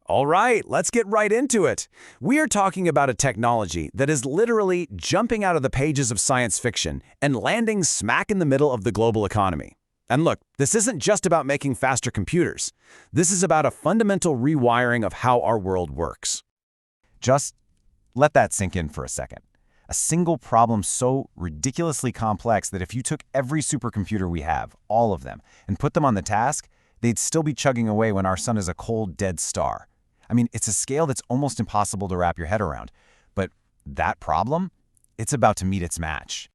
All right, let's get right into it. We are talking about a technology that is literally jumping out of the pages of science fiction and landing smack in the middle of the global economy. And look, this isn't just about making faster computers. This is about a fundamental rewiring of how our world works. Just let that sink in for a second. A single problem so ridiculously complex that if you took every supercomputer we have, all of them, and put them on the task, they'd still be chugging away when our sun is a cold, dead star. I mean, it's a scale that's almost impossible to wrap your head around. But that problem, it's about to meet its match.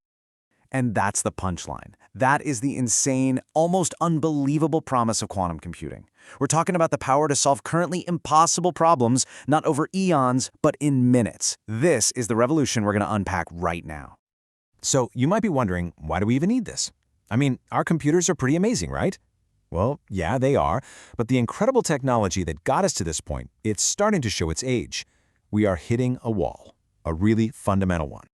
And that's the punchline. That is the insane, almost unbelievable promise of quantum computing. We're talking about the power to solve currently impossible problems, not over eons, but in minutes. This is the revolution we're going to unpack right now. So you might be wondering, why do we even need this? I mean, our computers are pretty amazing, right? Well, yeah, they are, but the incredible technology that got us to this point, it's starting to show its age. We are hitting a wall, a really fundamental one.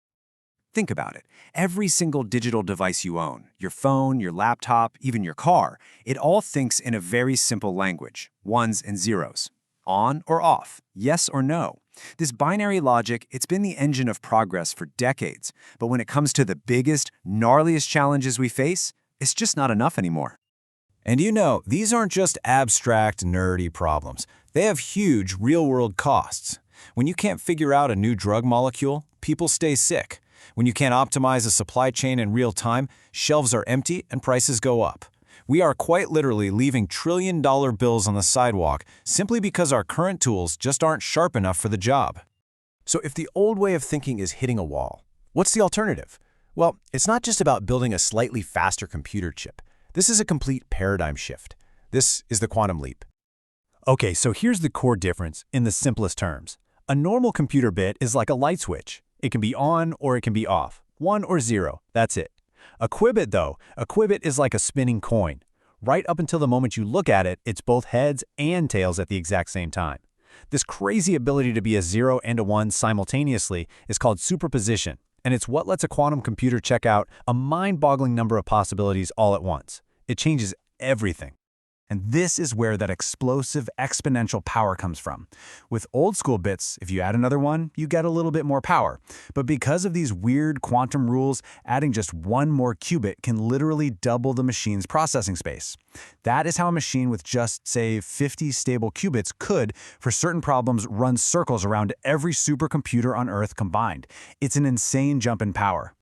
Think about it. Every single digital device you own, your phone, your laptop, even your car, it all thinks in a very simple language, ones and zeros. On or off, yes or no. This binary logic, it's been the engine of progress for decades, but when it comes to the biggest, gnarliest challenges we face, it's just not enough anymore. And you know, these aren't just abstract, nerdy problems. They have huge, real-world costs. When you can't figure out a new drug molecule, people stay sick. When you can't optimize a supply chain in real time, shelves are empty and prices go up. We are quite literally leaving trillion-dollar bills on the sidewalk simply because our current tools just aren't sharp enough for the job. So if the old way of thinking is hitting a wall, what's the alternative? Well, it's not just about building a slightly faster computer chip. This is a complete paradigm shift. This is the quantum leap. Okay, so here's the core difference in the simplest terms. A normal computer bit is like a light switch. It can be on or it can be off. 1 or 0, that's it. A qubit, though, a qubit is like a spinning coin. Right up until the moment you look at it, it's both heads and tails at the exact same time. This crazy ability to be a 0 and a 1 simultaneously is called superposition, and it's what lets a quantum computer check out a mind-boggling number of possibilities all at once. It changes everything. And this is where that explosive exponential power comes from. With old school bits, if you add another one, you get a little bit more power. But because of these weird quantum rules, adding just one more qubit can literally double the machine's processing space. That is how a machine with just, say, 50 stable qubits could, for certain problems, run circles around every supercomputer on Earth combined. It's an insane jump in power.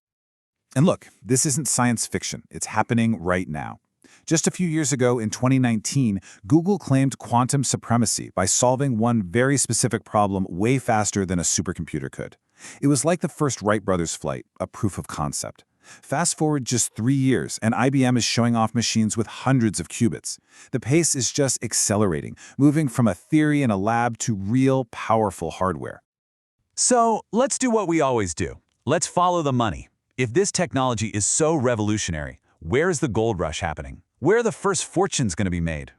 And look, this isn't science fiction. It's happening right now. Just a few years ago, in 2019, Google claimed quantum supremacy by solving one very specific problem way faster than a supercomputer could. It was like the first Wright brothers flight, a proof of concept. Fast forward just 3 years, and IBM is showing off machines with hundreds of qubits. The pace is just accelerating, moving from a theory in a lab to real, powerful hardware. So let's do what we always do. Let's follow the money. If this technology is so revolutionary, where's the gold rush happening? Where are the first fortunes going to be made?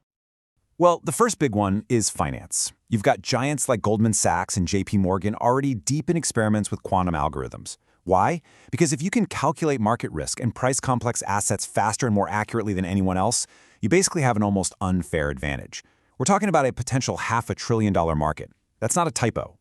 Well, the first big one is finance. You've got giants like Goldman Sachs and JP Morgan already deep in experiments with quantum algorithms. Why? Because if you can calculate market risk and price complex assets faster and more accurately than anyone else, you basically have an almost unfair advantage. We're talking about a potential $500 billion market. That's not a typo.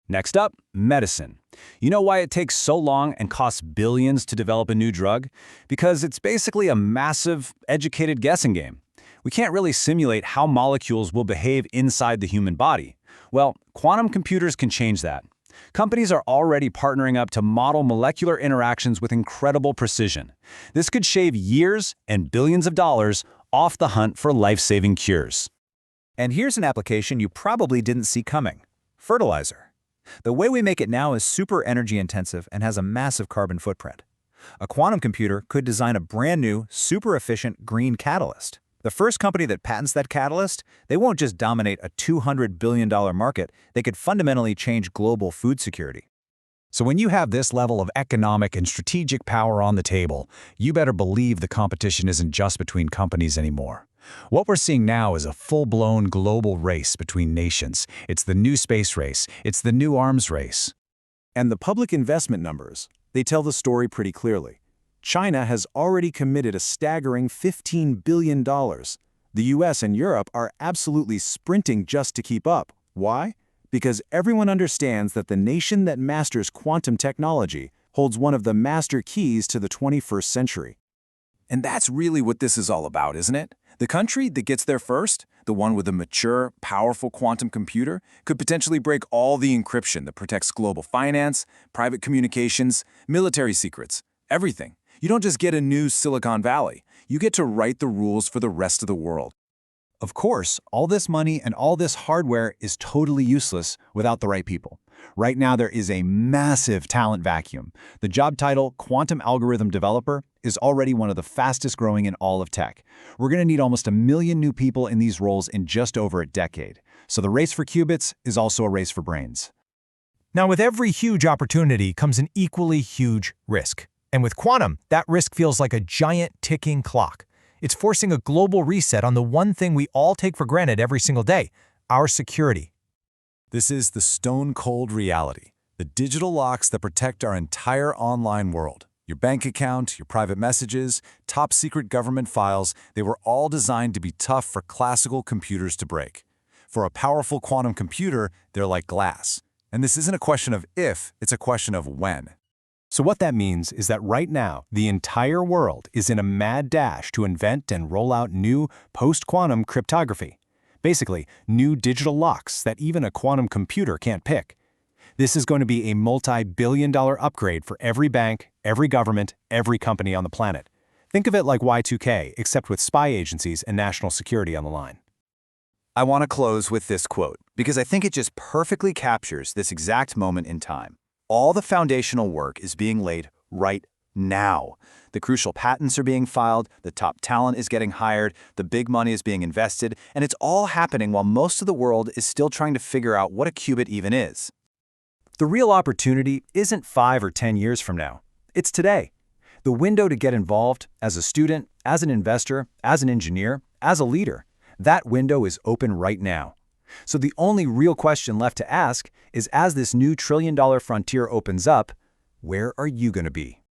Next up, medicine. You know why it takes so long and costs billions to develop a new drug? Because it's basically a massive, educated guessing game. We can't really simulate how molecules will behave inside the human body. Well, quantum computers can change that. Companies are already partnering up to model molecular interactions with incredible precision. This could shave years and billions of dollars off the hunt for life-saving cures. And here's an application you probably didn't see coming: fertilizer. The way we make it now is super energy intensive and has a massive carbon footprint. A quantum computer could design a brand new, super efficient green catalyst. The first company that patents that catalyst, they won't just dominate a $200 billion market, they could fundamentally change global food security. So when you have this level of economic and strategic power on the table, you better believe the competition isn't just between companies anymore. What we're seeing now is a full-blown global race between nations. It's the new space race. It's the new arms race. And the public investment numbers, they tell the story pretty clearly. China has already committed a staggering $15 billion. The US and Europe are absolutely sprinting just to keep up, Why? Because everyone understands that the nation that masters quantum technology holds one of the master keys to the 21st century. And that's really what this is all about, isn't it? The country that gets there first, the one with a mature, powerful quantum computer, could potentially break all the encryption that protects global finance, private communications, military secrets, everything. You don't just get a new Silicon Valley. You get to write the rules for the rest of the world. Of course, all this money and all this hardware is totally useless without the right people. Right now, there is a massive talent vacuum. The job title, Quantum Algorithm Developer, is already one of the fastest growing in all of tech. We're going to need almost 1 million new people in these roles in just over a decade. So the race for qubits is also a race for brains. Now, with every huge opportunity comes an equally huge risk. And with quantum, that risk feels like a giant ticking clock. It's forcing a global reset on the one thing we all take for granted every single day, our security. This is the stone-cold reality, the digital locks that protect our entire online world. Your bank account, your private messages, top-secret government files, they were all designed to be tough for classical computers to break. For a powerful quantum computer, they're like glass. And this isn't a question of if, it's a question of when. So what that means is that right now, the entire world is in a mad dash to invent and roll out new post-quantum cryptography. Basically, new digital locks that even a quantum computer can't pick. This is going to be a multi-billion-dollar upgrade for every bank, every government, every company on the planet. Think of it like Y2K, except with spy agencies and national security on the line. I want to close with this quote, because I think it just perfectly captures this exact moment in time. All the foundational work is being laid right now. The crucial patents are being filed, the top talent is getting hired, the big money is being invested, and it's all happening while most of the world is still trying to figure out what a qubit even is. The real opportunity isn't 5 or 10 years from now. It's today. The window to get involved as a student, as an investor, as an engineer, as a leader, that window is open right now. So the only real question left to ask is, as this new trillion-dollar frontier opens up, where are you going to be?